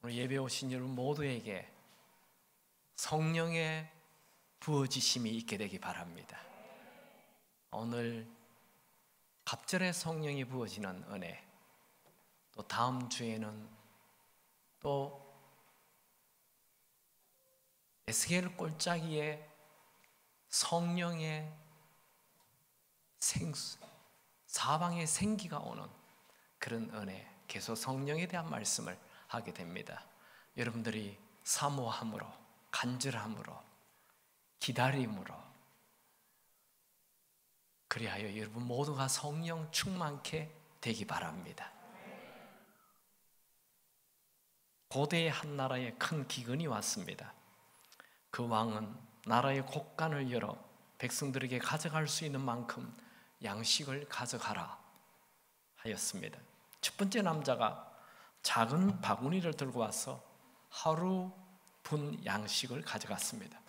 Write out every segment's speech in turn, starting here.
오늘 예배 오신 여러분 모두에게 성령의 부어지심이 있게 되기 바랍니다. 오늘 갑절에 성령이 부어지는 은혜, 또 다음 주에는 또 에스겔 골짜기에 성령의 사방에 생기가 오는 그런 은혜, 계속 성령에 대한 말씀을 하게 됩니다. 여러분들이 사모함으로, 간절함으로, 기다림으로, 그리하여 여러분 모두가 성령 충만케 되기 바랍니다. 고대의 한 나라에 큰 기근이 왔습니다. 그 왕은 나라의 곳간을 열어 백성들에게 가져갈 수 있는 만큼 양식을 가져가라 하였습니다. 첫 번째 남자가 작은 바구니를 들고 와서 하루 분 양식을 가져갔습니다.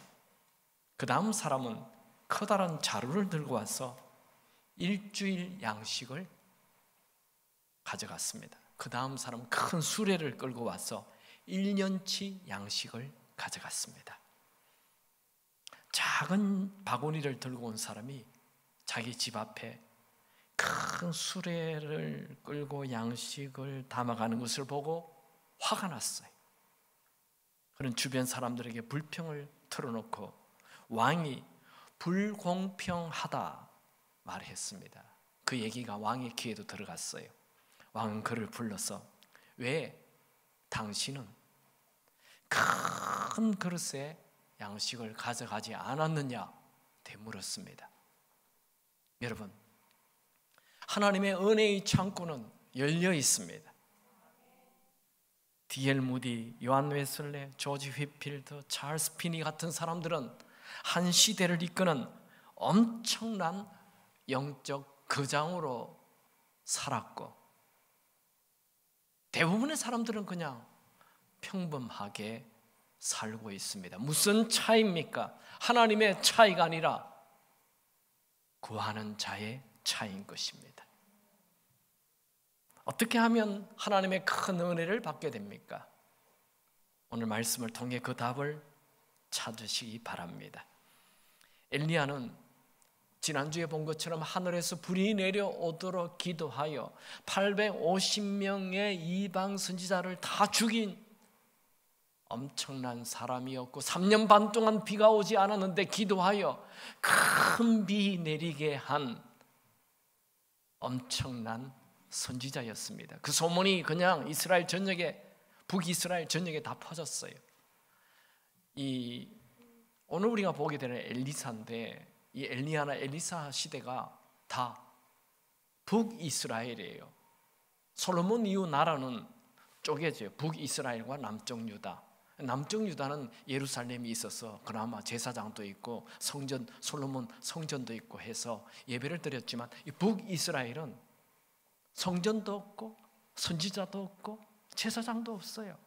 그 다음 사람은 커다란 자루를 들고 와서 일주일 양식을 가져갔습니다. 그 다음 사람은 큰 수레를 끌고 와서 1년치 양식을 가져갔습니다. 작은 바구니를 들고 온 사람이 자기 집 앞에 큰 수레를 끌고 양식을 담아가는 것을 보고 화가 났어요. 그런 주변 사람들에게 불평을 털어놓고 왕이 불공평하다 말했습니다. 그 얘기가 왕의 귀에도 들어갔어요. 왕은 그를 불러서 왜 당신은 큰 그릇에 양식을 가져가지 않았느냐 되물었습니다. 여러분, 하나님의 은혜의 창고는 열려 있습니다. D.L. 무디, 요한 웨슬레, 조지 휘필드, 찰스 피니 같은 사람들은 한 시대를 이끄는 엄청난 영적 거장으로 살았고, 대부분의 사람들은 그냥 평범하게 살고 있습니다. 무슨 차이입니까? 하나님의 차이가 아니라 구하는 자의 차이인 것입니다. 어떻게 하면 하나님의 큰 은혜를 받게 됩니까? 오늘 말씀을 통해 그 답을 찾으시기 바랍니다. 엘리야는 지난주에 본 것처럼 하늘에서 불이 내려오도록 기도하여 850명의 이방 선지자를 다 죽인 엄청난 사람이었고, 3년 반 동안 비가 오지 않았는데 기도하여 큰 비 내리게 한 엄청난 선지자였습니다. 그 소문이 그냥 이스라엘 전역에, 북이스라엘 전역에 다 퍼졌어요. 오늘 우리가 보게 되는 엘리사인데, 이 엘리야나 엘리사 시대가 다 북이스라엘이에요. 솔로몬 이후 나라는 쪼개져요. 북이스라엘과 남쪽 유다. 남쪽 유다는 예루살렘이 있어서 그나마 제사장도 있고 솔로몬 성전도 있고 해서 예배를 드렸지만, 이 북이스라엘은 성전도 없고 선지자도 없고 제사장도 없어요.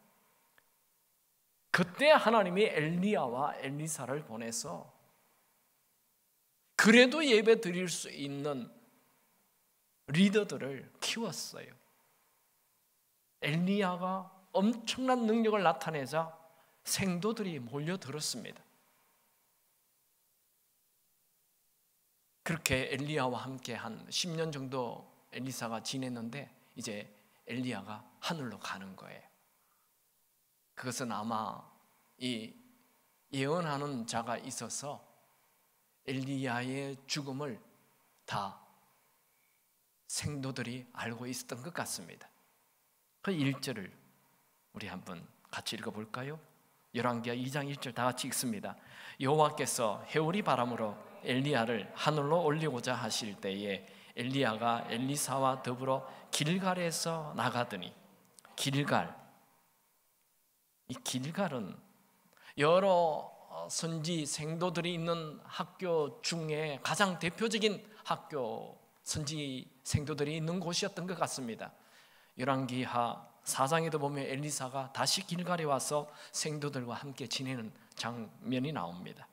그때 하나님이 엘리야와 엘리사를 보내서 그래도 예배 드릴 수 있는 리더들을 키웠어요. 엘리야가 엄청난 능력을 나타내자 생도들이 몰려들었습니다. 그렇게 엘리야와 함께 한 10년 정도 엘리사가 지냈는데, 이제 엘리야가 하늘로 가는 거예요. 그것은 아마 이 예언하는 자가 있어서 엘리야의 죽음을 다 생도들이 알고 있었던 것 같습니다. 그 1절을 우리 한번 같이 읽어볼까요? 열왕기하 2장 1절 다 같이 읽습니다. 여호와께서 해오리 바람으로 엘리야를 하늘로 올리고자 하실 때에 엘리야가 엘리사와 더불어 길갈에서 나가더니, 이 길갈은 여러 선지 생도들이 있는 학교 중에 가장 대표적인 학교, 선지 생도들이 있는 곳이었던 것 같습니다. 열왕기하 4장에도 보면 엘리사가 다시 길갈에 와서 생도들과 함께 지내는 장면이 나옵니다.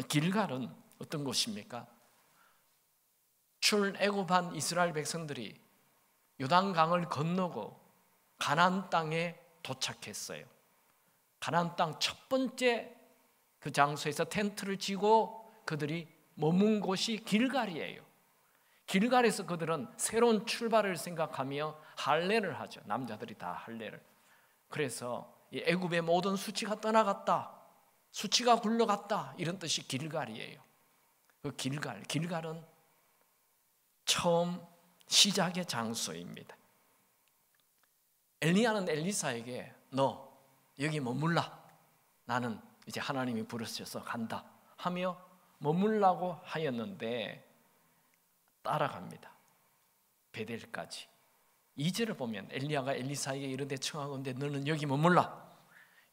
길갈은 어떤 곳입니까? 출애굽한 이스라엘 백성들이 요단강을 건너고 가나안 땅에 도착했어요. 가나안 땅 첫 번째 그 장소에서 텐트를 치고 그들이 머문 곳이 길갈이에요. 길갈에서 그들은 새로운 출발을 생각하며 할례를 하죠. 남자들이 다 할례를. 그래서 이 애굽의 모든 수치가 떠나갔다, 수치가 굴러갔다, 이런 뜻이 길갈이에요. 그 길갈은 처음 시작의 장소입니다. 엘리야는 엘리사에게 너 여기 머물라, 나는 이제 하나님이 부르셔서 간다 하며 머물라고 하였는데 따라갑니다. 베델까지. 2절을 보면 엘리야가 엘리사에게 이르되 청하건대 너는 여기 머물라,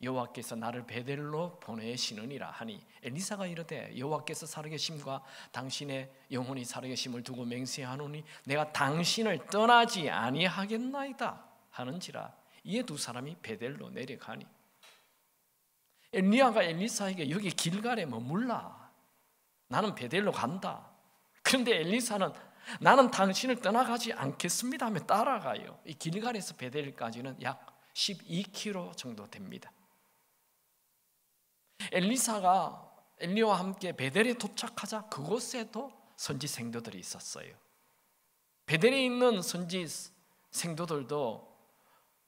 여호와께서 나를 베델로 보내시느니라 하니 엘리사가 이르되 여호와께서 살아계심과 당신의 영혼이 살아계심을 두고 맹세하노니 내가 당신을 떠나지 아니하겠나이다 하는지라. 이에 두 사람이 베델로 내려가니 엘리야가 엘리사에게 여기 길갈에 머물라, 나는 베델로 간다. 그런데 엘리사는 나는 당신을 떠나가지 않겠습니다 하며 따라가요. 이 길갈에서 베델까지는 약 12km 정도 됩니다. 엘리사가 엘리야와 함께 베델에 도착하자 그곳에도 선지 생도들이 있었어요. 베델에 있는 선지 생도들도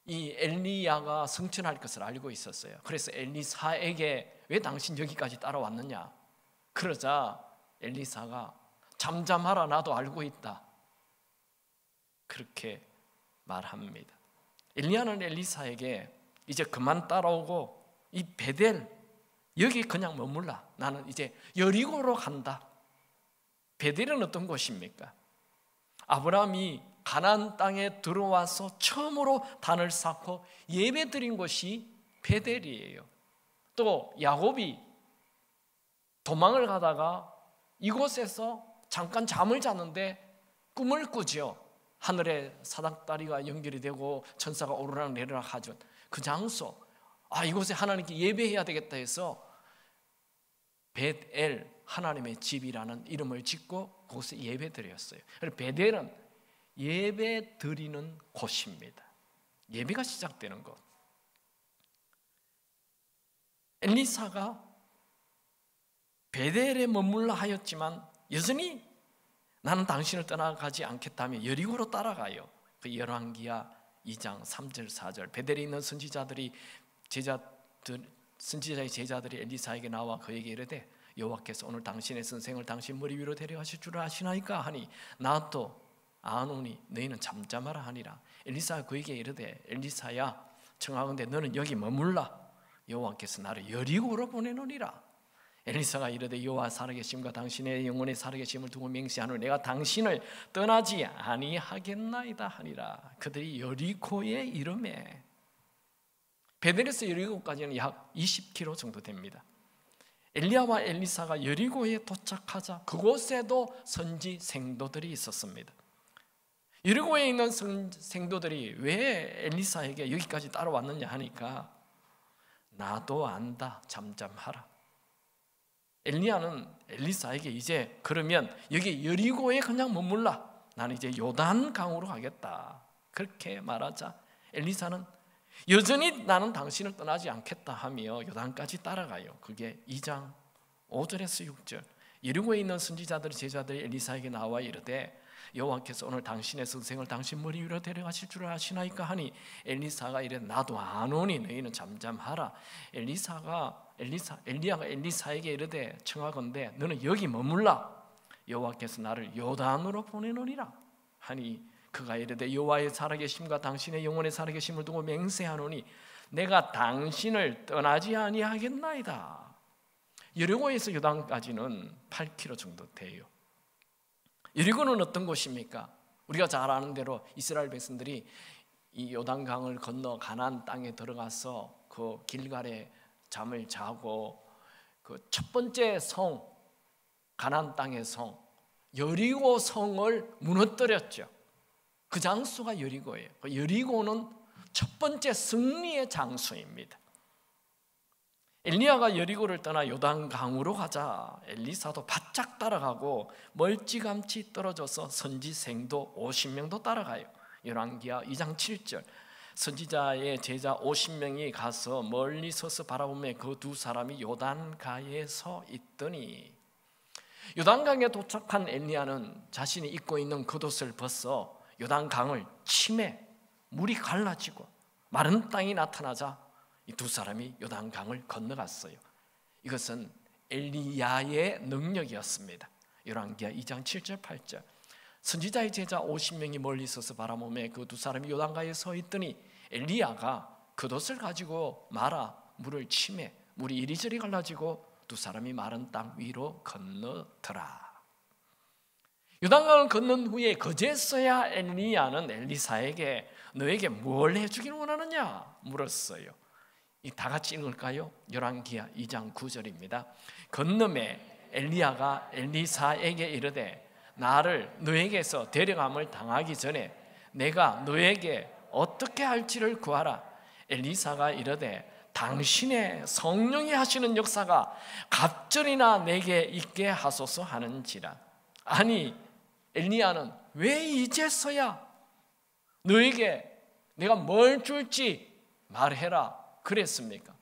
이 엘리야가 승천할 것을 알고 있었어요. 그래서 엘리사에게 왜 당신 여기까지 따라왔느냐 그러자 엘리사가 잠잠하라, 나도 알고 있다, 그렇게 말합니다. 엘리야는 엘리사에게 이제 그만 따라오고 이 베델 여기 그냥 머물라, 나는 이제 여리고로 간다. 베델은 어떤 곳입니까? 아브라함이 가나안 땅에 들어와서 처음으로 단을 쌓고 예배 드린 곳이 베델이에요. 또 야곱이 도망을 가다가 이곳에서 잠깐 잠을 자는데 꿈을 꾸죠. 하늘에 사닥다리가 연결이 되고 천사가 오르락 내리락 하죠. 그 장소, 이곳에 하나님께 예배해야 되겠다 해서 벳엘, 하나님의 집이라는 이름을 짓고 그곳에 예배 드렸어요. 베델은 예배 드리는 곳입니다. 예배가 시작되는 곳. 엘리사가 베델에 머물라 하였지만 여전히 나는 당신을 떠나가지 않겠다며 여리고로 따라가요. 그 열왕기하 2장 3절 4절 베델에 있는 선지자의 제자들이 엘리사에게 나와 그에게 이르되 여호와께서 오늘 당신의 선생을 당신 머리 위로 데려가실 줄 아시나이까 하니 나도 아노니 너희는 잠잠하라 하니라. 엘리사가 그에게 이르되 엘리사야 청하건대 너는 여기 머물라, 여호와께서 나를 여리고로 보내노니라. 엘리사가 이르되 여호와 살아계심과 당신의 영혼의 살아계심을 두고 맹세하노니 내가 당신을 떠나지 아니하겠나이다 하니라. 그들이 여리고에 이르매 베델에서 여리고까지는 약 20km 정도 됩니다. 엘리야와 엘리사가 여리고에 도착하자 그곳에도 선지 생도들이 있었습니다. 여리고에 있는 생도들이 왜 엘리사에게 여기까지 따라왔느냐 하니까 나도 안다, 잠잠하라. 엘리야는 엘리사에게 이제 그러면 여기 여리고에 그냥 머물라, 나는 이제 요단 강으로 가겠다, 그렇게 말하자 엘리사는 여전히 나는 당신을 떠나지 않겠다 하며 요단까지 따라가요. 그게 2장 5절에서 6절. 여리고에 있는 선지자들의 제자들이 엘리사에게 나와 이르되 여호와께서 오늘 당신의 선생을 당신 머리 위로 데려가실 줄 아시나이까 하니 엘리사가 이래 나도 아노니 너희는 잠잠하라. 엘리야가 엘리사에게 이르되 청하건대 너는 여기 머물라, 여호와께서 나를 요단으로 보내노니라 하니 그가 이르되 여호와의 살아계심과 당신의 영혼의 살아계심을 두고 맹세하노니 내가 당신을 떠나지 아니하겠나이다. 여리고에서 요단까지는 8km 정도 돼요. 여리고는 어떤 곳입니까? 우리가 잘 아는 대로 이스라엘 백성들이 이 요단강을 건너 가나안 땅에 들어가서 그 길갈에 잠을 자고 그 첫 번째 성, 가나안 땅의 성 여리고 성을 무너뜨렸죠. 그 장소가 여리고예요. 여리고는 첫 번째 승리의 장소입니다. 엘리야가 여리고를 떠나 요단강으로 가자 엘리사도 바짝 따라가고 멀찌감치 떨어져서 선지생도 50명도 따라가요. 열왕기하 2장 7절 선지자의 제자 50명이 가서 멀리 서서 바라보며 그 두 사람이 요단가에 서 있더니, 요단강에 도착한 엘리야는 자신이 입고 있는 겉옷을 벗어 요단강을 치매 물이 갈라지고 마른 땅이 나타나자 이 두 사람이 요단강을 건너갔어요. 이것은 엘리야의 능력이었습니다. 열왕기하 2장 7절 8절. 선지자의 제자 50명이 멀리 서서 바라보며 그 두 사람이 요단가에 서 있더니 엘리야가 겉옷을 가지고 말아 물을 치매 물이 이리저리 갈라지고 두 사람이 마른 땅 위로 건너더라. 요단강을 건넌 후에 그제서야 엘리야는 엘리사에게 너에게 뭘 해주기를 원하느냐 물었어요. 이 다 같이 읽을까요? 열왕기하 2장 9절입니다. 건너매 엘리야가 엘리사에게 이르되 나를 너에게서 데려감을 당하기 전에 내가 너에게 어떻게 할지를 구하라. 엘리사가 이르되 당신의 성령이 하시는 역사가 갑절이나 내게 있게 하소서 하는지라. 아니 엘리야는 왜 이제서야 너에게 내가 뭘 줄지 말해라 그랬습니까?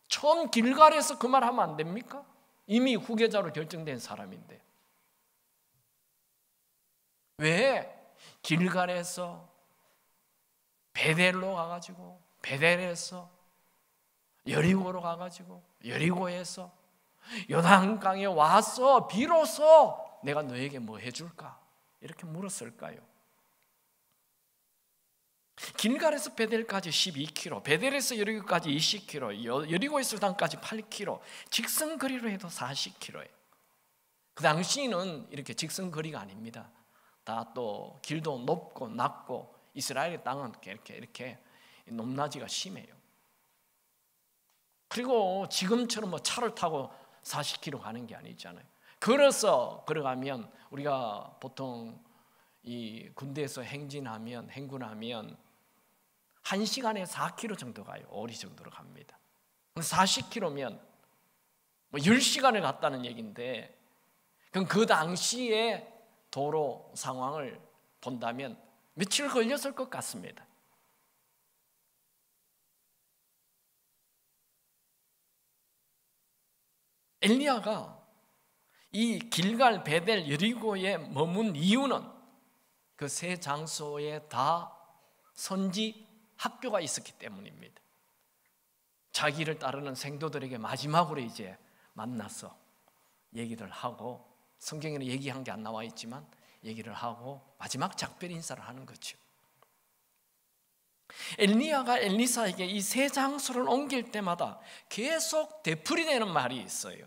처음 길갈에서 그 말 하면 안 됩니까? 이미 후계자로 결정된 사람인데 왜 길갈에서 베델로 가가지고 베델에서 여리고로 가가지고 여리고에서 요단강에 와서 비로소 내가 너에게 뭐 해줄까? 이렇게 물었을까요? 길갈에서 베델까지 12km, 베델에서 여리고까지 20km, 여리고에서 요단까지 8km, 직선거리로 해도 40km예요. 그 당시는 이렇게 직선거리가 아닙니다. 다 또 길도 높고 낮고 이스라엘의 땅은 이렇게 높낮이가 심해요. 그리고 지금처럼 뭐 차를 타고 40km 가는 게 아니잖아요. 걸어가면 우리가 보통 이 군대에서 행군하면 1시간에 4km 정도 가요. 오리 정도로 갑니다. 40km면 뭐 10시간을 갔다는 얘기인데, 그럼 그 당시에 도로 상황을 본다면 며칠 걸렸을 것 같습니다. 엘리야가 이 길갈, 베델, 여리고에 머문 이유는 그 세 장소에 다 선지 학교가 있었기 때문입니다. 자기를 따르는 생도들에게 마지막으로 이제 만나서 얘기를 하고, 성경에는 얘기한 게 안 나와 있지만 얘기를 하고 마지막 작별 인사를 하는 거죠. 엘리야가 엘리사에게 이 세 장소를 옮길 때마다 계속 되풀이되는 말이 있어요.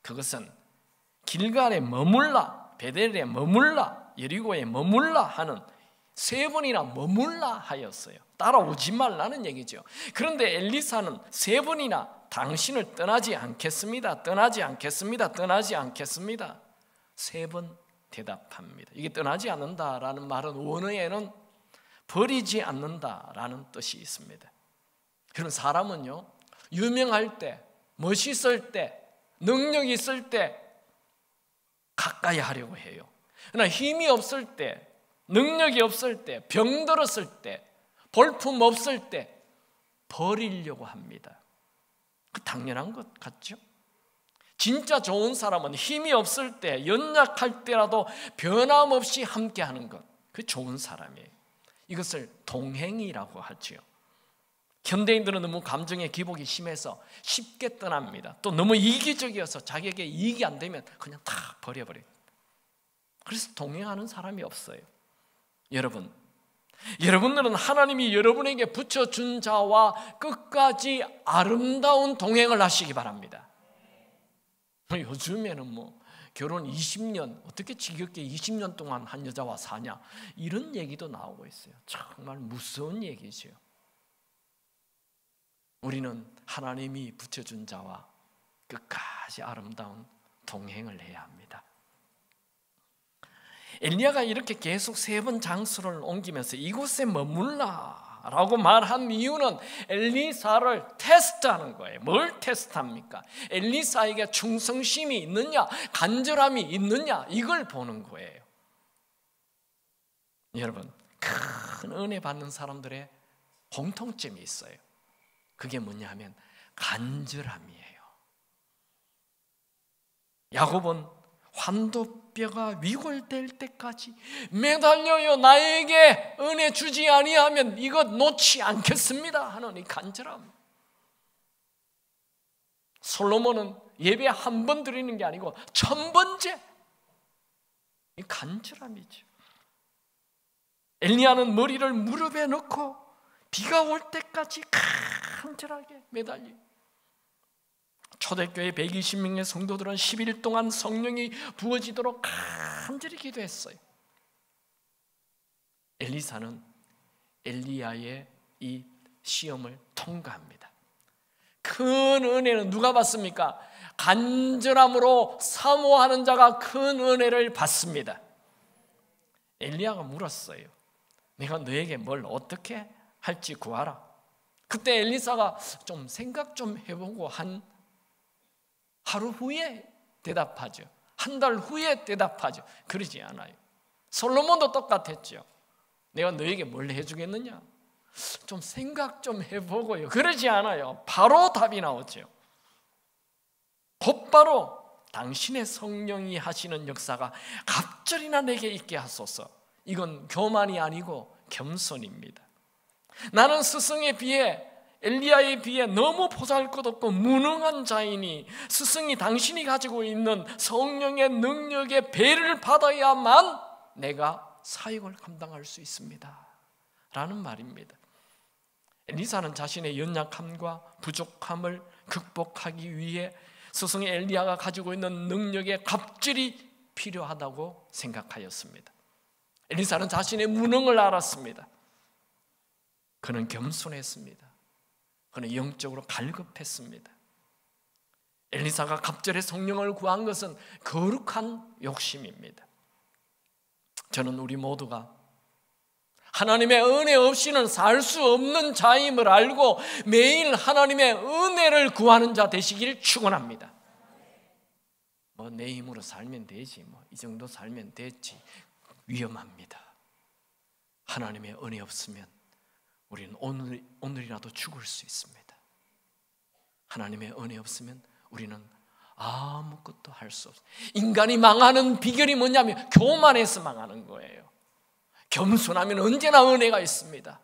그것은 길갈에 머물라, 베델에 머물라, 여리고에 머물라 하는 세 번이나 머물라 하였어요. 따라오지 말라는 얘기죠. 그런데 엘리사는 세 번이나 당신을 떠나지 않겠습니다, 떠나지 않겠습니다, 떠나지 않겠습니다, 세 번 대답합니다. 이게 떠나지 않는다라는 말은 원어에는 버리지 않는다라는 뜻이 있습니다. 그런 사람은요, 유명할 때, 멋있을 때, 능력이 있을 때 가까이 하려고 해요. 그러나 힘이 없을 때, 능력이 없을 때, 병들었을 때, 볼품 없을 때 버리려고 합니다. 그 당연한 것 같죠? 진짜 좋은 사람은 힘이 없을 때, 연약할 때라도 변함없이 함께하는 것, 그게 좋은 사람이에요. 이것을 동행이라고 하죠. 현대인들은 너무 감정의 기복이 심해서 쉽게 떠납니다. 또 너무 이기적이어서 자기에게 이익이 안 되면 그냥 다 버려버려요. 그래서 동행하는 사람이 없어요. 여러분들은 하나님이 여러분에게 붙여준 자와 끝까지 아름다운 동행을 하시기 바랍니다. 요즘에는 뭐 결혼 20년, 어떻게 지겹게 20년 동안 한 여자와 사냐, 이런 얘기도 나오고 있어요. 정말 무서운 얘기죠. 우리는 하나님이 붙여준 자와 끝까지 아름다운 동행을 해야 합니다. 엘리야가 이렇게 계속 세 번 장소를 옮기면서 이곳에 머물라 라고 말한 이유는 엘리사를 테스트하는 거예요. 뭘 테스트합니까? 엘리사에게 충성심이 있느냐, 간절함이 있느냐, 이걸 보는 거예요. 여러분, 큰 은혜 받는 사람들의 공통점이 있어요. 그게 뭐냐 하면 간절함이에요. 야곱은 환도뼈가 위골될 때까지 매달려요. 나에게 은혜 주지 아니하면 이것 놓지 않겠습니다 하는 이 간절함. 솔로몬은 예배 한 번 드리는 게 아니고 1000번째 이 간절함이죠. 엘리야는 머리를 무릎에 넣고 비가 올 때까지 간절하게 매달려. 초대교회 120명의 성도들은 10일 동안 성령이 부어지도록 간절히 기도했어요. 엘리사는 엘리야의 이 시험을 통과합니다. 큰 은혜는 누가 받습니까? 간절함으로 사모하는 자가 큰 은혜를 받습니다. 엘리야가 물었어요. 내가 너에게 뭘 어떻게 할지 구하라. 그때 엘리사가 좀 생각 좀 해보고 한 하루 후에 대답하죠. 한 달 후에 대답하죠. 그러지 않아요. 솔로몬도 똑같았죠. 내가 너에게 뭘 해주겠느냐? 좀 생각 좀 해보고요. 그러지 않아요. 바로 답이 나오죠. 곧바로 당신의 성령이 하시는 역사가 갑절이나 내게 있게 하소서. 이건 교만이 아니고 겸손입니다. 나는 스승에 비해 엘리야에 비해 너무 보잘것없고 무능한 자이니 스승이 당신이 가지고 있는 성령의 능력의 배를 받아야만 내가 사역을 감당할 수 있습니다 라는 말입니다. 엘리사는 자신의 연약함과 부족함을 극복하기 위해 스승 엘리야가 가지고 있는 능력의 갑질이 필요하다고 생각하였습니다. 엘리사는 자신의 무능을 알았습니다. 그는 겸손했습니다. 그는 영적으로 갈급했습니다. 엘리사가 갑절의 성령을 구한 것은 거룩한 욕심입니다. 저는 우리 모두가 하나님의 은혜 없이는 살 수 없는 자임을 알고 매일 하나님의 은혜를 구하는 자 되시길 축원합니다. 내 힘으로 살면 되지, 이 정도 살면 됐지. 위험합니다. 하나님의 은혜 없으면 우리는 오늘이라도 죽을 수 있습니다. 하나님의 은혜 없으면 우리는 아무것도 할 수 없어요. 인간이 망하는 비결이 뭐냐면 교만해서 망하는 거예요. 겸손하면 언제나 은혜가 있습니다.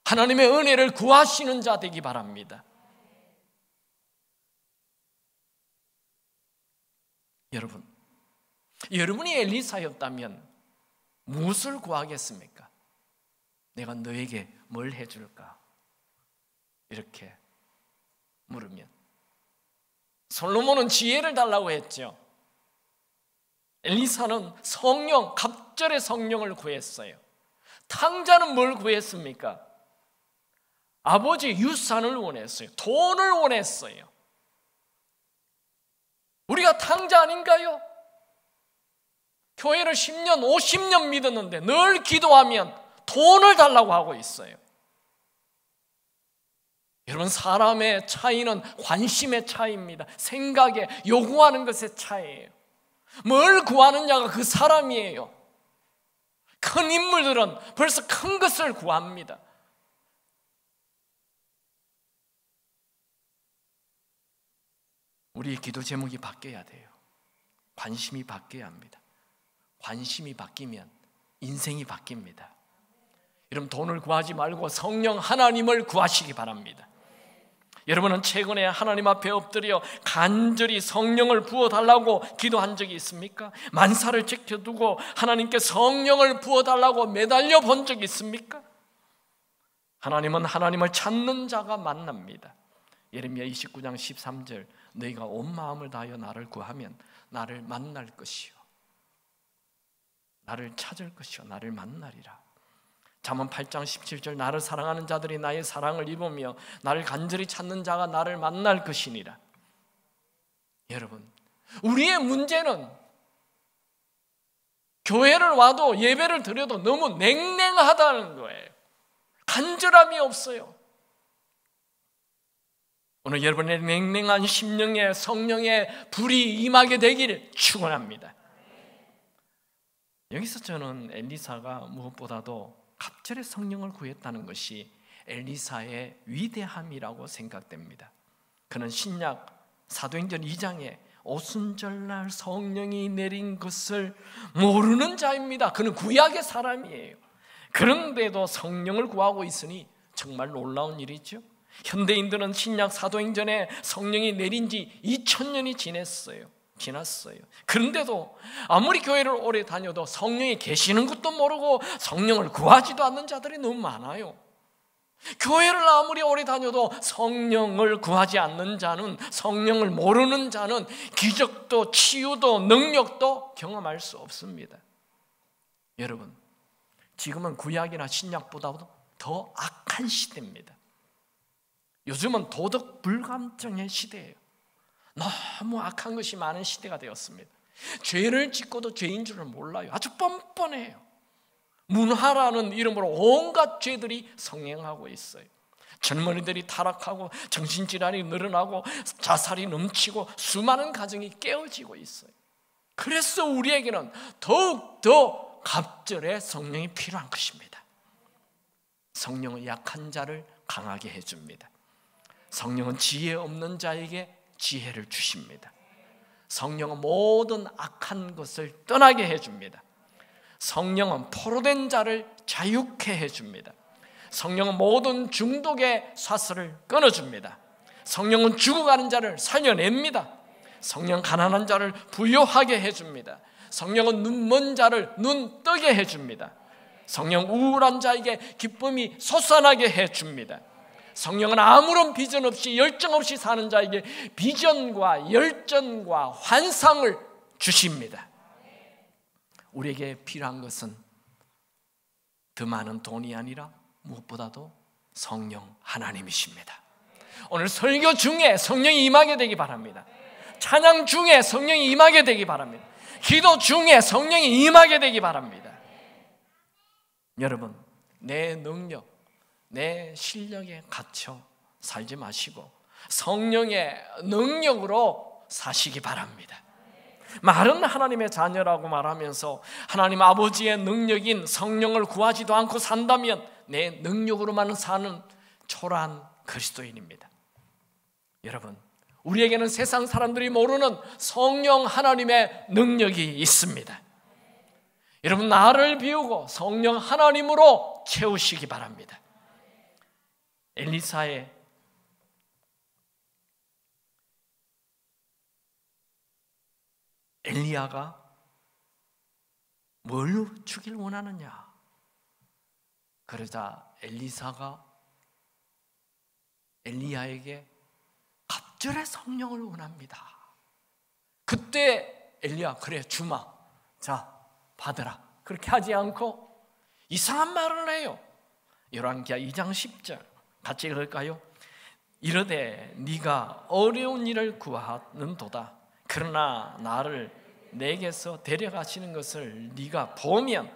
하나님의 은혜를 구하시는 자 되기 바랍니다. 여러분이 엘리사였다면 무엇을 구하겠습니까? 내가 너에게 뭘 해줄까? 이렇게 물으면 솔로몬은 지혜를 달라고 했죠. 엘리사는 성령, 갑절의 성령을 구했어요. 탕자는 뭘 구했습니까? 아버지 유산을 원했어요. 돈을 원했어요. 우리가 탕자 아닌가요? 교회를 10년, 50년 믿었는데 늘 기도하면 돈을 달라고 하고 있어요. 여러분, 사람의 차이는 관심의 차이입니다. 생각에, 요구하는 것의 차이예요. 뭘 구하느냐가 그 사람이에요. 큰 인물들은 벌써 큰 것을 구합니다. 우리의 기도 제목이 바뀌어야 돼요. 관심이 바뀌어야 합니다. 관심이 바뀌면 인생이 바뀝니다. 여러분, 돈을 구하지 말고 성령 하나님을 구하시기 바랍니다. 여러분은 최근에 하나님 앞에 엎드려 간절히 성령을 부어달라고 기도한 적이 있습니까? 만사를 지켜두고 하나님께 성령을 부어달라고 매달려 본 적이 있습니까? 하나님은 하나님을 찾는 자가 만납니다. 예레미야 29장 13절, 너희가 온 마음을 다하여 나를 구하면 나를 만날 것이요, 나를 찾을 것이요, 나를 만나리라. 잠언 8장 17절, 나를 사랑하는 자들이 나의 사랑을 입으며 나를 간절히 찾는 자가 나를 만날 것이니라. 여러분, 우리의 문제는 교회를 와도 예배를 드려도 너무 냉랭하다는 거예요. 간절함이 없어요. 오늘 여러분의 냉랭한 심령에 성령의 불이 임하게 되기를 축원합니다. 여기서 저는 엘리사가 무엇보다도 갑절에 성령을 구했다는 것이 엘리사의 위대함이라고 생각됩니다. 그는 신약 사도행전 2장에 오순절날 성령이 내린 것을 모르는 자입니다. 그는 구약의 사람이에요. 그런데도 성령을 구하고 있으니 정말 놀라운 일이죠. 현대인들은 신약 사도행전에 성령이 내린 지 2000년이 지났어요. 그런데도 아무리 교회를 오래 다녀도 성령이 계시는 것도 모르고 성령을 구하지도 않는 자들이 너무 많아요. 교회를 아무리 오래 다녀도 성령을 구하지 않는 자는, 성령을 모르는 자는 기적도 치유도 능력도 경험할 수 없습니다. 여러분, 지금은 구약이나 신약보다도 더 악한 시대입니다. 요즘은 도덕 불감증의 시대예요. 너무 악한 것이 많은 시대가 되었습니다. 죄를 짓고도 죄인 줄을 몰라요. 아주 뻔뻔해요. 문화라는 이름으로 온갖 죄들이 성행하고 있어요. 젊은이들이 타락하고 정신질환이 늘어나고 자살이 넘치고 수많은 가정이 깨어지고 있어요. 그래서 우리에게는 더욱더 갑절에 성령이 필요한 것입니다. 성령은 약한 자를 강하게 해줍니다. 성령은 지혜 없는 자에게 지혜를 주십니다. 성령은 모든 악한 것을 떠나게 해줍니다. 성령은 포로된 자를 자유케 해줍니다. 성령은 모든 중독의 사슬을 끊어줍니다. 성령은 죽어가는 자를 살려냅니다. 성령은 가난한 자를 부유하게 해줍니다. 성령은 눈먼 자를 눈 뜨게 해줍니다. 성령은 우울한 자에게 기쁨이 솟아나게 해줍니다. 성령은 아무런 비전 없이 열정 없이 사는 자에게 비전과 열정과 환상을 주십니다. 우리에게 필요한 것은 더 많은 돈이 아니라 무엇보다도 성령 하나님이십니다. 오늘 설교 중에 성령이 임하게 되기 바랍니다. 찬양 중에 성령이 임하게 되기 바랍니다. 기도 중에 성령이 임하게 되기 바랍니다. 여러분, 내 능력, 내 실력에 갇혀 살지 마시고 성령의 능력으로 사시기 바랍니다. 말은 하나님의 자녀라고 말하면서 하나님 아버지의 능력인 성령을 구하지도 않고 산다면 내 능력으로만 사는 초라한 그리스도인입니다. 여러분, 우리에게는 세상 사람들이 모르는 성령 하나님의 능력이 있습니다. 여러분, 나를 비우고 성령 하나님으로 채우시기 바랍니다. 엘리야가 뭘 주길 원하느냐? 그러자 엘리사가 엘리야에게 갑절의 성령을 원합니다. 그때 엘리야, 그래 주마, 자 받으라, 그렇게 하지 않고 이상한 말을 해요. 열왕기하 2장 10절 같이 읽을까요? 이르되 네가 어려운 일을 구하는도다. 그러나 나를 내게서 데려가시는 것을 네가 보면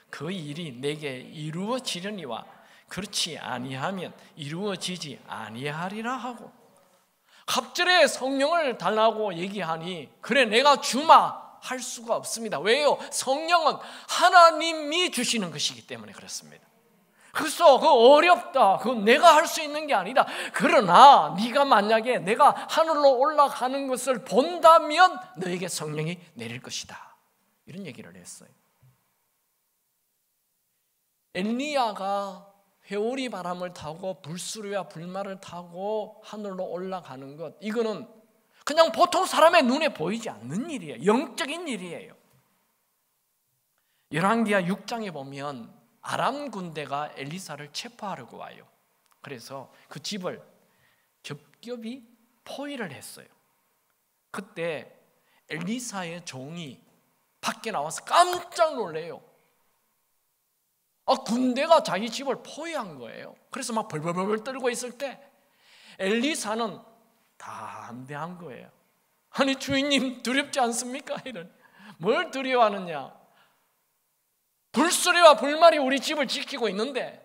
그 일이 내게 이루어지려니와 그렇지 아니하면 이루어지지 아니하리라 하고, 갑절에 성령을 달라고 얘기하니 그래 내가 주마 할 수가 없습니다. 왜요? 성령은 하나님이 주시는 것이기 때문에 그렇습니다. 그래서 그 어렵다, 그건 내가 할 수 있는 게 아니다. 그러나 네가 만약에 내가 하늘로 올라가는 것을 본다면 너에게 성령이 내릴 것이다, 이런 얘기를 했어요. 엘리야가 회오리 바람을 타고 불수리와 불말을 타고 하늘로 올라가는 것, 이거는 그냥 보통 사람의 눈에 보이지 않는 일이에요. 영적인 일이에요. 열왕기하 6장에 보면 아람 군대가 엘리사를 체포하려고 와요. 그래서 그 집을 겹겹이 포위를 했어요. 그때 엘리사의 종이 밖에 나와서 깜짝 놀래요. 군대가 자기 집을 포위한 거예요. 그래서 막 벌벌벌 떨고 있을 때 엘리사는 담대한 거예요. 아니 주인님 두렵지 않습니까? 이런, 뭘 두려워하느냐? 불수리와 불말이 우리 집을 지키고 있는데,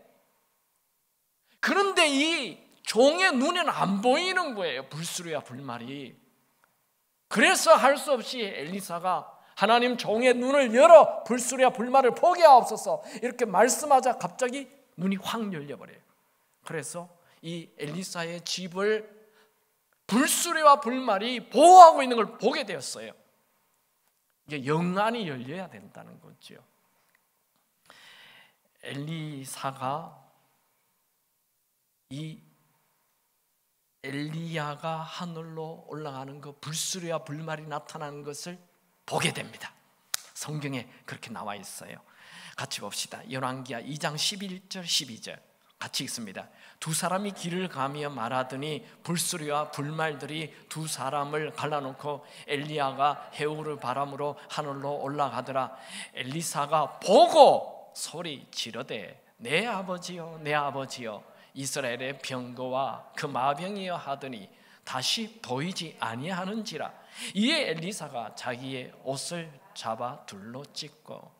그런데 이 종의 눈에는 안 보이는 거예요, 불수리와 불말이. 그래서 할 수 없이 엘리사가 하나님 종의 눈을 열어 불수리와 불말을 보게 하옵소서. 이렇게 말씀하자 갑자기 눈이 확 열려버려요. 그래서 이 엘리사의 집을 불수리와 불말이 보호하고 있는 걸 보게 되었어요. 이게 영안이 열려야 된다는 거죠. 엘리사가 이 엘리야가 하늘로 올라가는 거, 불수리와 불말이 나타나는 것을 보게 됩니다. 성경에 그렇게 나와 있어요. 같이 봅시다. 열왕기하 2장 11절 12절 같이 읽습니다. 두 사람이 길을 가며 말하더니 불수리와 불말들이 두 사람을 갈라놓고 엘리야가 해우를 바람으로 하늘로 올라가더라. 엘리사가 보고 소리 지르되 내 아버지여 내 아버지여 이스라엘의 병거와 그 마병이여 하더니 다시 보이지 아니하는지라. 이에 엘리사가 자기의 옷을 잡아 둘러 찢고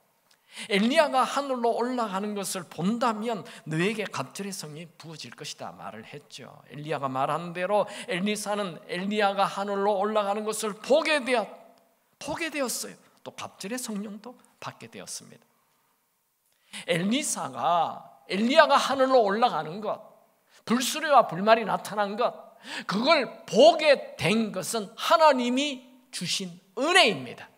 엘리야가 하늘로 올라가는 것을 본다면 너에게 갑절의 성령이 부어질 것이다 말을 했죠. 엘리야가 말한 대로 엘리사는 엘리야가 하늘로 올라가는 것을 보게 되었어요. 또 갑절의 성령도 받게 되었습니다. 엘리야가 하늘로 올라가는 것, 불수리와 불말이 나타난 것, 그걸 보게 된 것은 하나님이 주신 은혜입니다.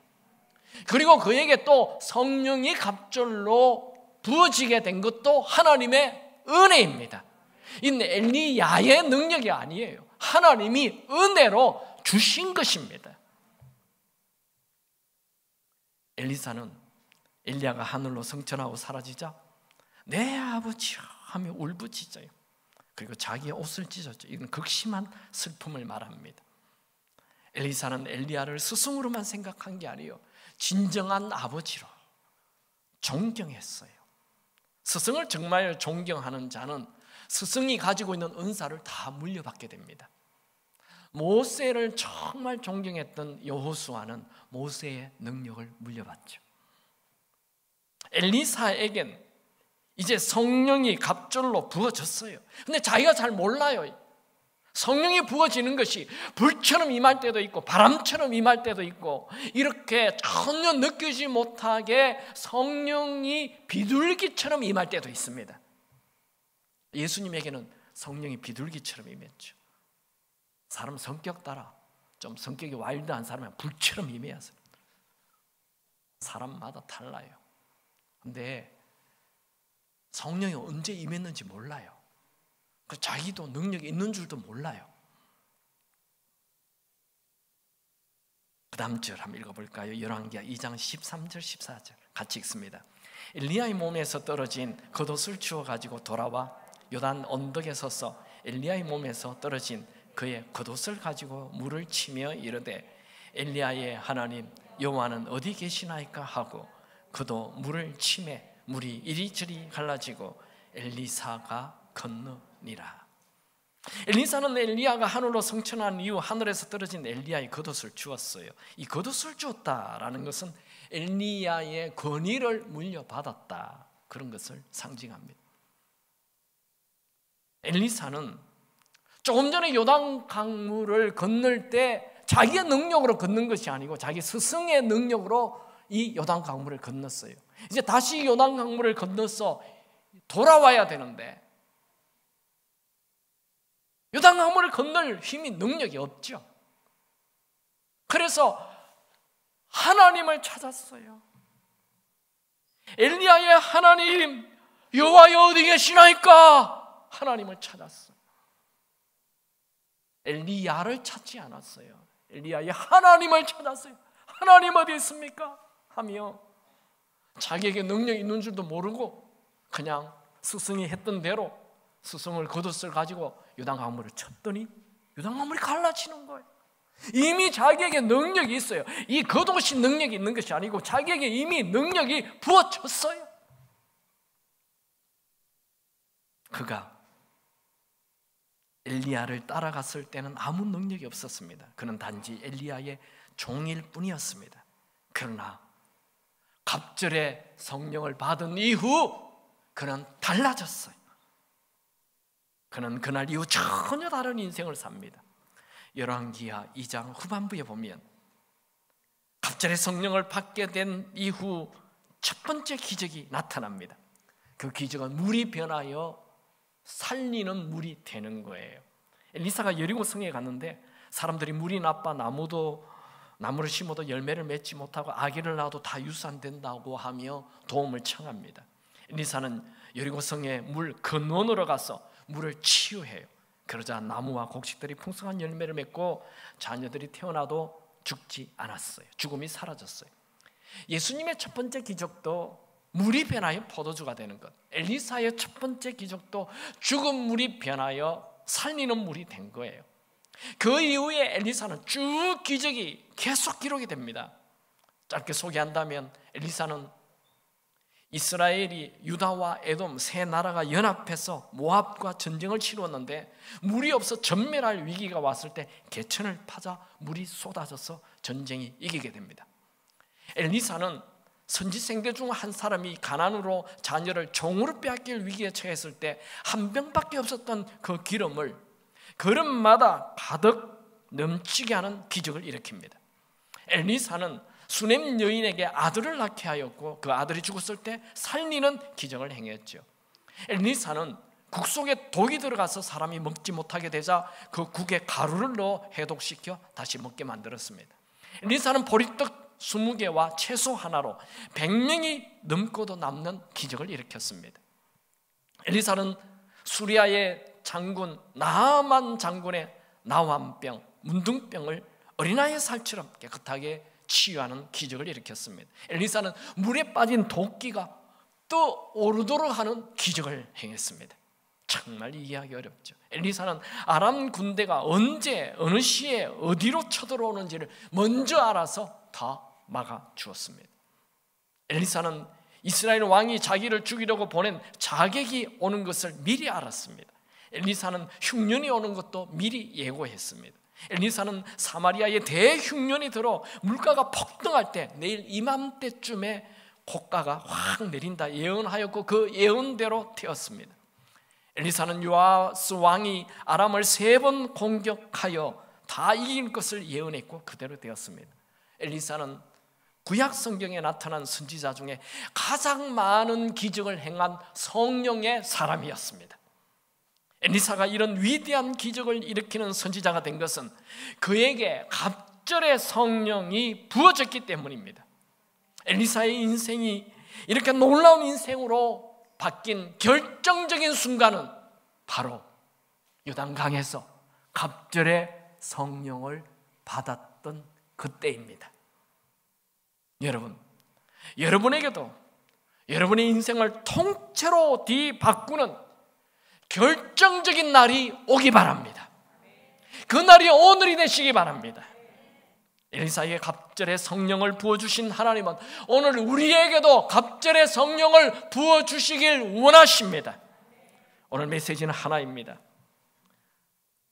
그리고 그에게 또 성령이 갑절로 부어지게 된 것도 하나님의 은혜입니다. 이 엘리야의 능력이 아니에요. 하나님이 은혜로 주신 것입니다. 엘리사는 엘리야가 하늘로 승천하고 사라지자 내 아버지여 하며 울부짖어요. 그리고 자기의 옷을 찢었죠. 이건 극심한 슬픔을 말합니다. 엘리사는 엘리야를 스승으로만 생각한 게 아니에요. 진정한 아버지로 존경했어요. 스승을 정말 존경하는 자는 스승이 가지고 있는 은사를 다 물려받게 됩니다. 모세를 정말 존경했던 여호수아는 모세의 능력을 물려받죠. 엘리사에겐 이제 성령이 갑절로 부어졌어요. 근데 자기가 잘 몰라요. 성령이 부어지는 것이 불처럼 임할 때도 있고 바람처럼 임할 때도 있고 이렇게 전혀 느끼지 못하게 성령이 비둘기처럼 임할 때도 있습니다. 예수님에게는 성령이 비둘기처럼 임했죠. 사람 성격 따라 좀 성격이 와일드한 사람은 불처럼 임해야 해요. 사람마다 달라요. 근데 성령이 언제 임했는지 몰라요. 자기도 능력이 있는 줄도 몰라요. 그 다음 절 한번 읽어볼까요? 열왕기하 2장 13절 14절 같이 읽습니다. 엘리야의 몸에서 떨어진 겉옷을 주워가지고 돌아와 요단 언덕에 서서 엘리야의 몸에서 떨어진 그의 겉옷을 가지고 물을 치며 이르되 엘리야의 하나님 여호와는 어디 계시나이까 하고 그도 물을 치매 물이 이리저리 갈라지고 엘리사가 건너니라. 엘리사는 엘리야가 하늘로 승천한 이후 하늘에서 떨어진 엘리야의 겉옷을 주었어요. 이 겉옷을 주었다라는 것은 엘리야의 권위를 물려받았다, 그런 것을 상징합니다. 엘리사는 조금 전에 요단 강물을 건널 때 자기의 능력으로 건넌 것이 아니고 자기 스승의 능력으로 이 요단 강물을 건넜어요. 이제 다시 요단 강물을 건너서 돌아와야 되는데 요단 강물을 건널 힘이 능력이 없죠. 그래서 하나님을 찾았어요. 엘리야의 하나님 여호와여 어디 계시나이까? 하나님을 찾았어요. 엘리야를 찾지 않았어요. 엘리야의 하나님을 찾았어요. 하나님 어디 있습니까? 하며 자기에게 능력이 있는 줄도 모르고 그냥 스승이 했던 대로 스승을 겉옷을 가지고 요단강물을 쳤더니 요단강물이 갈라지는 거예요. 이미 자기에게 능력이 있어요. 이 겉옷이 능력이 있는 것이 아니고 자기에게 이미 능력이 부어졌어요. 그가 엘리야를 따라갔을 때는 아무 능력이 없었습니다. 그는 단지 엘리야의 종일 뿐이었습니다. 그러나 갑절의 성령을 받은 이후 그는 달라졌어요. 그는 그날 이후 전혀 다른 인생을 삽니다. 열왕기하 2장 후반부에 보면 갑절의 성령을 받게 된 이후 첫 번째 기적이 나타납니다. 그 기적은 물이 변하여 살리는 물이 되는 거예요. 엘리사가 여리고 성에 갔는데 사람들이 물이 나빠 나무를 심어도 열매를 맺지 못하고 아기를 낳아도 다 유산된다고 하며 도움을 청합니다. 엘리사는 여리고 성의 물 근원으로 가서 물을 치유해요. 그러자 나무와 곡식들이 풍성한 열매를 맺고 자녀들이 태어나도 죽지 않았어요. 죽음이 사라졌어요. 예수님의 첫 번째 기적도 물이 변하여 포도주가 되는 것, 엘리사의 첫 번째 기적도 죽은 물이 변하여 살리는 물이 된 거예요. 그 이후에 엘리사는 쭉 기적이 계속 기록이 됩니다. 짧게 소개한다면 엘리사는 이스라엘이 유다와 에돔 세 나라가 연합해서 모압과 전쟁을 치루었는데 물이 없어 전멸할 위기가 왔을 때 개천을 파자 물이 쏟아져서 전쟁이 이기게 됩니다. 엘리사는 선지생들 중 한 사람이 가난으로 자녀를 종으로 빼앗길 위기에 처했을 때 한 병밖에 없었던 그 기름을 걸음마다 가득 넘치게 하는 기적을 일으킵니다. 엘리사는 수넴 여인에게 아들을 낳게 하였고 그 아들이 죽었을 때 살리는 기적을 행했죠. 엘리사는 국 속에 독이 들어가서 사람이 먹지 못하게 되자 그 국에 가루를 넣어 해독시켜 다시 먹게 만들었습니다. 엘리사는 보리떡 20개와 채소 하나로 100명이 넘고도 남는 기적을 일으켰습니다. 엘리사는 수리아의 장군 나아만 장군의 나환병, 문둥병을 어린아이의 살처럼 깨끗하게 치유하는 기적을 일으켰습니다. 엘리사는 물에 빠진 도끼가 또 오르도록 하는 기적을 행했습니다. 정말 이해하기 어렵죠. 엘리사는 아람 군대가 언제 어느 시에 어디로 쳐들어오는지를 먼저 알아서 다 막아주었습니다. 엘리사는 이스라엘 왕이 자기를 죽이려고 보낸 자객이 오는 것을 미리 알았습니다. 엘리사는 흉년이 오는 것도 미리 예고했습니다. 엘리사는 사마리아에 대흉년이 들어 물가가 폭등할 때 내일 이맘때쯤에 고가가 확 내린다 예언하였고 그 예언대로 되었습니다. 엘리사는 요아스 왕이 아람을 3번 공격하여 다 이길 것을 예언했고 그대로 되었습니다. 엘리사는 구약 성경에 나타난 선지자 중에 가장 많은 기적을 행한 성령의 사람이었습니다. 엘리사가 이런 위대한 기적을 일으키는 선지자가 된 것은 그에게 갑절의 성령이 부어졌기 때문입니다. 엘리사의 인생이 이렇게 놀라운 인생으로 바뀐 결정적인 순간은 바로 요단강에서 갑절의 성령을 받았던 그때입니다. 여러분, 여러분에게도 여러분의 인생을 통째로 뒤바꾸는 결정적인 날이 오기 바랍니다. 그 날이 오늘이 되시기 바랍니다. 엘리사에게 갑절의 성령을 부어주신 하나님은 오늘 우리에게도 갑절의 성령을 부어주시길 원하십니다. 오늘 메시지는 하나입니다.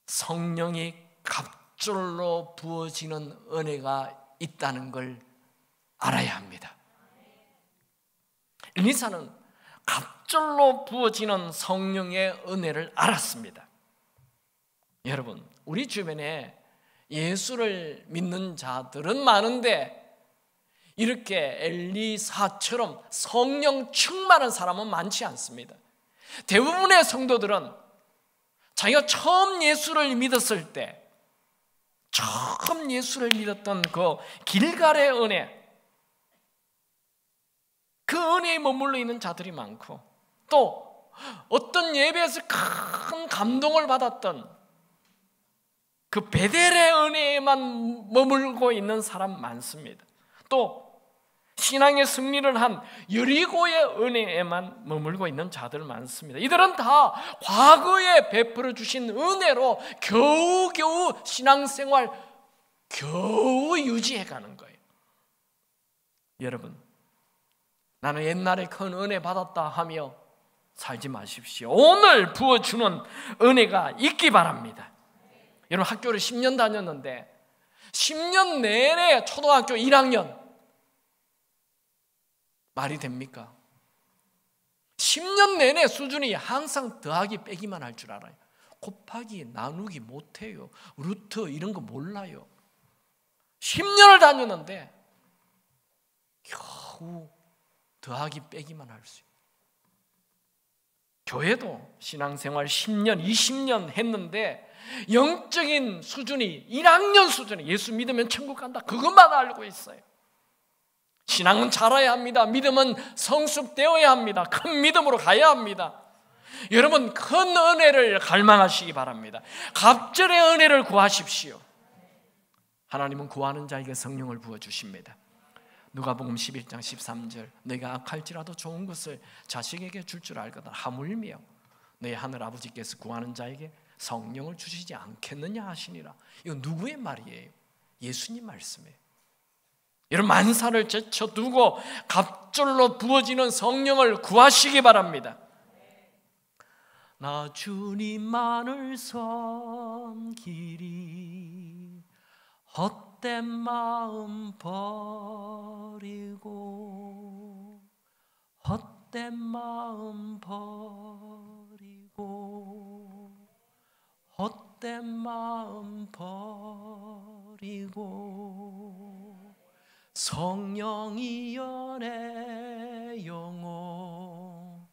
성령이 갑절로 부어지는 은혜가 있다는 걸 알아야 합니다. 엘리사는 갑절로 부어지는 성령의 은혜를 알았습니다. 여러분, 우리 주변에 예수를 믿는 자들은 많은데 이렇게 엘리사처럼 성령 충만한 사람은 많지 않습니다. 대부분의 성도들은 자기가 처음 예수를 믿었을 때 처음 예수를 믿었던 그 길갈의 은혜, 그 은혜에 머물러 있는 자들이 많고 또 어떤 예배에서 큰 감동을 받았던 그 베델의 은혜에만 머물고 있는 사람 많습니다. 또 신앙의 승리를 한 여리고의 은혜에만 머물고 있는 자들 많습니다. 이들은 다 과거에 베풀어 주신 은혜로 겨우겨우 신앙생활 겨우 유지해가는 거예요. 여러분, 나는 옛날에 큰 은혜 받았다 하며 살지 마십시오. 오늘 부어주는 은혜가 있기 바랍니다. 여러분, 학교를 10년 다녔는데 10년 내내 초등학교 1학년 말이 됩니까? 10년 내내 수준이 항상 더하기 빼기만 할 줄 알아요. 곱하기 나누기 못해요. 루트 이런 거 몰라요. 10년을 다녔는데 겨우 더하기 빼기만 할 수 있어요. 교회도 신앙생활 10년, 20년 했는데 영적인 수준이 1학년 수준에 예수 믿으면 천국 간다, 그것만 알고 있어요. 신앙은 자라야 합니다. 믿음은 성숙되어야 합니다. 큰 믿음으로 가야 합니다. 여러분, 큰 은혜를 갈망하시기 바랍니다. 갑절의 은혜를 구하십시오. 하나님은 구하는 자에게 성령을 부어주십니다. 누가복음 11장 13절, 너희가 악할지라도 좋은 것을 자식에게 줄 줄 알거든 하물며 너희 하늘 아버지께서 구하는 자에게 성령을 주시지 않겠느냐 하시니라. 이거 누구의 말이에요? 예수님 말씀이에요. 여러분, 만사를 제쳐두고 갑절로 부어지는 성령을 구하시기 바랍니다. 나 주님만을 섬기리 헛된 마음 버리고 헛된 마음 버리고 헛된 마음 버리고 성령이여 내 영혼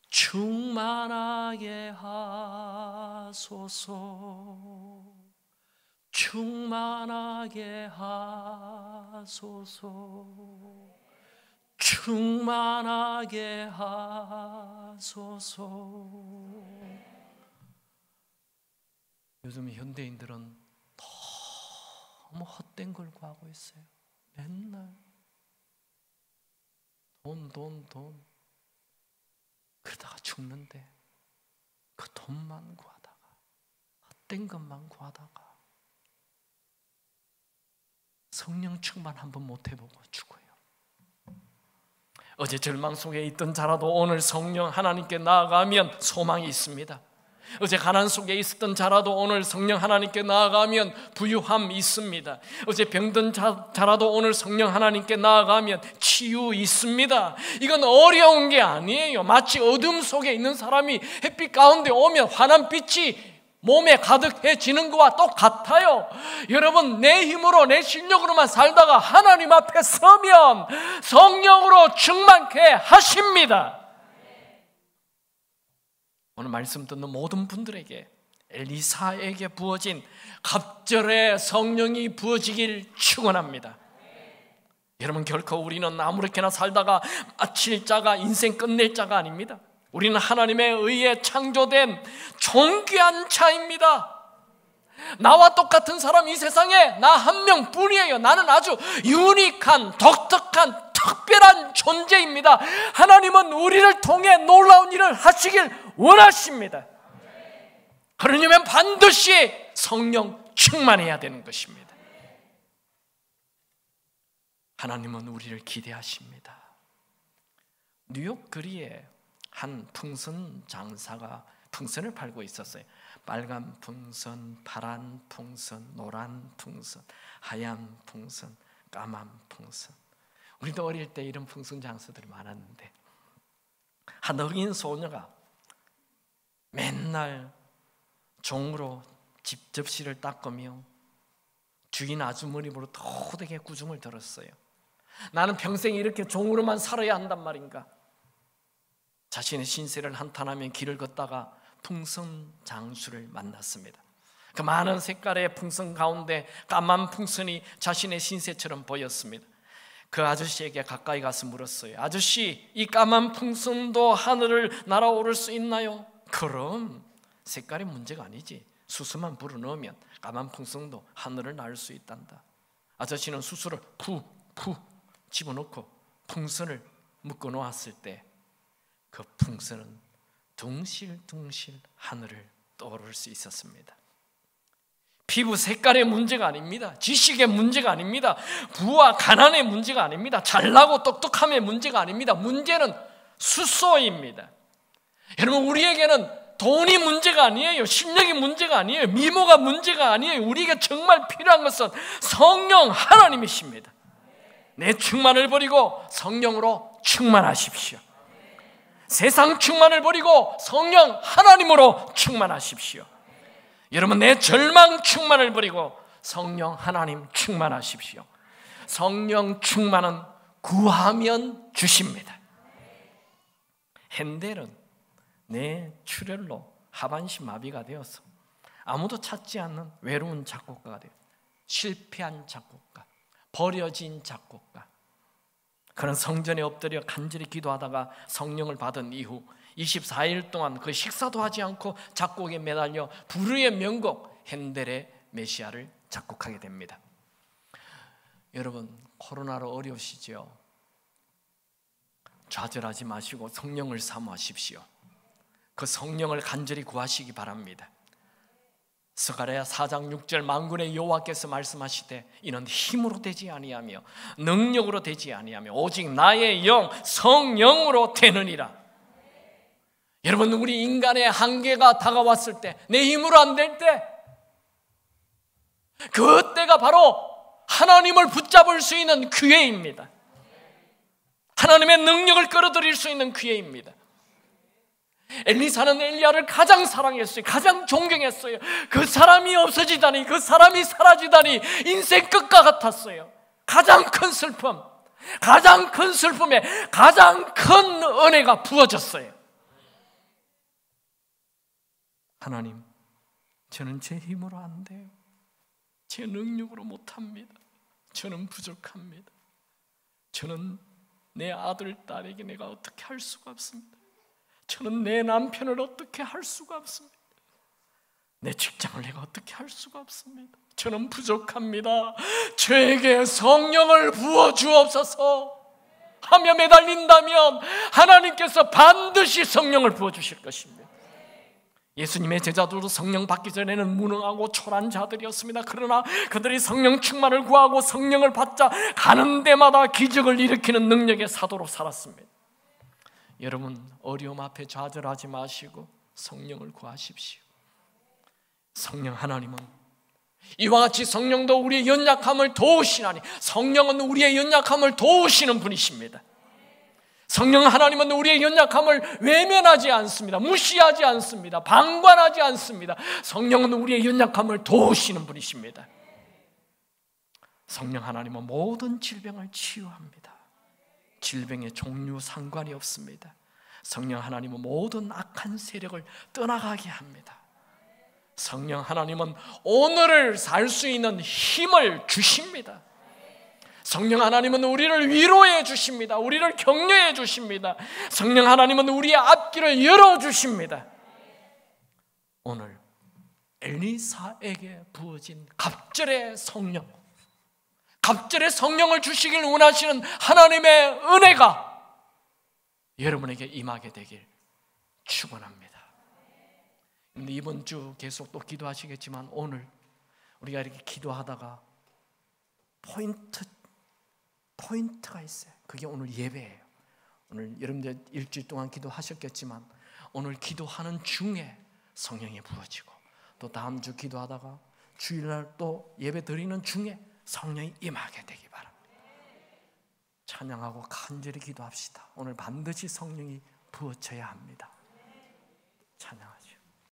충만하게 하소서 충만하게 하소서 충만하게 하소서. 요즘 현대인들은 너무 헛된 걸 구하고 있어요. 맨날 돈 그러다가 죽는데 그 돈만 구하다가 헛된 것만 구하다가 성령 충만 한번 못 해보고 죽어요. 어제 절망 속에 있던 자라도 오늘 성령 하나님께 나아가면 소망이 있습니다. 어제 가난 속에 있었던 자라도 오늘 성령 하나님께 나아가면 부유함 있습니다. 어제 병든 자라도 오늘 성령 하나님께 나아가면 치유 있습니다. 이건 어려운 게 아니에요. 마치 어둠 속에 있는 사람이 햇빛 가운데 오면 환한 빛이 몸에 가득해지는 것과 똑같아요. 여러분, 내 힘으로 내 실력으로만 살다가 하나님 앞에 서면 성령으로 충만케 하십니다. 오늘 말씀 듣는 모든 분들에게 엘리사에게 부어진 갑절의 성령이 부어지길 축원합니다. 여러분, 결코 우리는 아무렇게나 살다가 마칠 자가 인생 끝낼 자가 아닙니다. 우리는 하나님에 의해 창조된 존귀한 자입니다. 나와 똑같은 사람 이 세상에 나 한 명뿐이에요. 나는 아주 유니크한, 독특한, 특별한 존재입니다. 하나님은 우리를 통해 놀라운 일을 하시길 원하십니다. 그러려면 반드시 성령 충만해야 되는 것입니다. 하나님은 우리를 기대하십니다. 뉴욕 거리에 한 풍선 장사가 풍선을 팔고 있었어요. 빨간 풍선, 파란 풍선, 노란 풍선, 하얀 풍선, 까만 풍선. 우리도 어릴 때 이런 풍선 장사들이 많았는데 한 어린 소녀가 맨날 종으로 집 접시를 닦으며 주인 아주머니 보러 도되게 구중을 들었어요. 나는 평생 이렇게 종으로만 살아야 한단 말인가. 자신의 신세를 한탄하며 길을 걷다가 풍선 장수를 만났습니다. 그 많은 색깔의 풍선 가운데 까만 풍선이 자신의 신세처럼 보였습니다. 그 아저씨에게 가까이 가서 물었어요. 아저씨, 이 까만 풍선도 하늘을 날아오를 수 있나요? 그럼 색깔이 문제가 아니지. 수수만 불어넣으면 까만 풍선도 하늘을 날 수 있단다. 아저씨는 수수를 푹 집어넣고 풍선을 묶어 놓았을 때 그 풍선은 둥실둥실 하늘을 떠오를 수 있었습니다. 피부 색깔의 문제가 아닙니다. 지식의 문제가 아닙니다. 부와 가난의 문제가 아닙니다. 잘나고 똑똑함의 문제가 아닙니다. 문제는 수소입니다. 여러분, 우리에게는 돈이 문제가 아니에요. 실력이 문제가 아니에요. 미모가 문제가 아니에요. 우리에게 정말 필요한 것은 성령 하나님이십니다. 내 충만을 버리고 성령으로 충만하십시오. 세상 충만을 버리고 성령 하나님으로 충만하십시오. 여러분, 내 절망 충만을 버리고 성령 하나님 충만하십시오. 성령 충만은 구하면 주십니다. 핸델은 뇌출혈로 하반신 마비가 되어서 아무도 찾지 않는 외로운 작곡가가 되어 실패한 작곡가, 버려진 작곡가. 그런 성전에 엎드려 간절히 기도하다가 성령을 받은 이후 24일 동안 그 식사도 하지 않고 작곡에 매달려 불후의 명곡 핸델의 메시아를 작곡하게 됩니다. 여러분, 코로나로 어려우시죠? 좌절하지 마시고 성령을 사모하십시오. 그 성령을 간절히 구하시기 바랍니다. 스가랴 4장 6절 만군의 여호와께서 말씀하시되 이는 힘으로 되지 아니하며 능력으로 되지 아니하며 오직 나의 영 성령으로 되느니라. 여러분, 우리 인간의 한계가 다가왔을 때, 내 힘으로 안 될 때, 그때가 바로 하나님을 붙잡을 수 있는 기회입니다. 하나님의 능력을 끌어들일 수 있는 기회입니다. 엘리사는 엘리야를 가장 사랑했어요. 가장 존경했어요. 그 사람이 없어지다니, 그 사람이 사라지다니 인생 끝과 같았어요. 가장 큰 슬픔, 가장 큰 슬픔에 가장 큰 은혜가 부어졌어요. 하나님, 저는 제 힘으로 안 돼요. 제 능력으로 못합니다. 저는 부족합니다. 저는 내 아들, 딸에게 내가 어떻게 할 수가 없습니다. 저는 내 남편을 어떻게 할 수가 없습니다. 내 직장을 내가 어떻게 할 수가 없습니다. 저는 부족합니다. 저에게 성령을 부어주옵소서 하며 매달린다면 하나님께서 반드시 성령을 부어주실 것입니다. 예수님의 제자들도 성령 받기 전에는 무능하고 초라한 자들이었습니다. 그러나 그들이 성령 충만을 구하고 성령을 받자 가는 데마다 기적을 일으키는 능력의 사도로 살았습니다. 여러분, 어려움 앞에 좌절하지 마시고 성령을 구하십시오. 성령 하나님은 이와 같이 성령도 우리의 연약함을 도우시나니, 성령은 우리의 연약함을 도우시는 분이십니다. 성령 하나님은 우리의 연약함을 외면하지 않습니다. 무시하지 않습니다. 방관하지 않습니다. 성령은 우리의 연약함을 도우시는 분이십니다. 성령 하나님은 모든 질병을 치유합니다. 질병의 종류 상관이 없습니다. 성령 하나님은 모든 악한 세력을 떠나가게 합니다. 성령 하나님은 오늘을 살 수 있는 힘을 주십니다. 성령 하나님은 우리를 위로해 주십니다. 우리를 격려해 주십니다. 성령 하나님은 우리의 앞길을 열어주십니다. 오늘 엘리사에게 부어진 갑절의 성령, 갑절의 성령을 주시길 원하시는 하나님의 은혜가 여러분에게 임하게 되길 축원합니다. 근데 이번 주 계속 또 기도하시겠지만 오늘 우리가 이렇게 기도하다가 포인트가 있어요. 그게 오늘 예배예요. 오늘 여러분들 일주일 동안 기도하셨겠지만 오늘 기도하는 중에 성령이 부어지고 또 다음 주 기도하다가 주일날 또 예배 드리는 중에 성령이 임하게 되기 바랍니다. 찬양하고 간절히 기도합시다. 오늘 반드시 성령이 부어져야 합니다. 찬양하시죠.